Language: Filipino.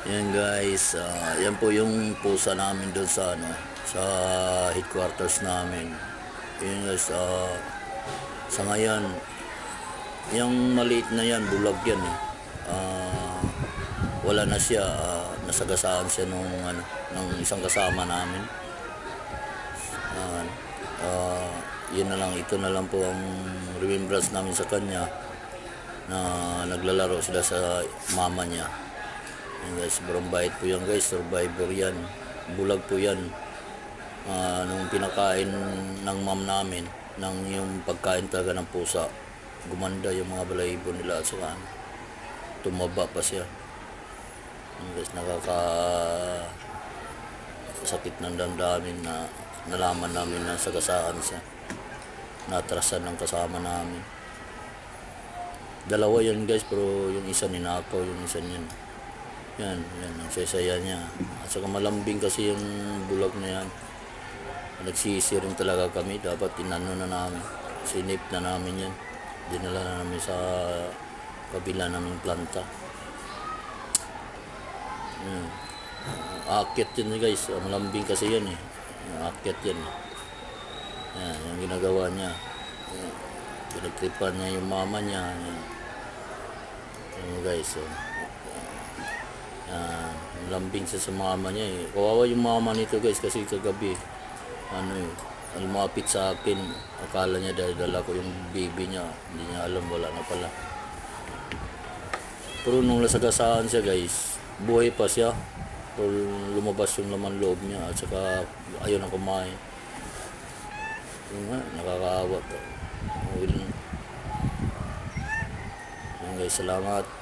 Yan guys, yan po yung pusa namin doon sa sa headquarters namin. Yan guys, sa ngayon, yung maliit na yan, bulag yan eh. Wala na siya, nasagasaan siya ng isang kasama namin. Yun na lang, ito na lang po ang remembrance namin sa kanya na naglalaro sila sa mama niya. Yan guys, sobrang bait po yan guys, survivor yan, bulag po yan. Nung pinakain ng mom namin, ng yung pagkain talaga ng pusa, gumanda yung mga balahibo nila at saka tumaba pa siya. Yan guys, sakit ng damdamin na nalaman namin na sagasaan siya, natrasan ng kasama namin. Dalawa yan guys, pero yung isa ninakaw, yung isa niyan. Yan, ang saya niya. At saka malambing kasi yung bulag na yan. Nagsisi rin talaga kami, dapat tinano na namin. Sinip na namin yan. Dinala na namin sa kabila naming planta. Yan. Aakyat yan guys, malambing kasi yan eh. Aakyat yan. Yan, yung ginagawa niya. Pinagtripan niya yung mama niya. Yan guys, lambing siya sa mama niya eh. Kawawa yung mama nito guys, kasi kagabi lumapit sa akin, akala niya dala ko yung baby niya, hindi niya alam wala na pala. Pero nung nasagasaan siya guys, buhay pa siya, pero lumabas yung laman loob niya at saka ayaw na kumain. Yun nga, nakakaawa to. Yun guys, salamat.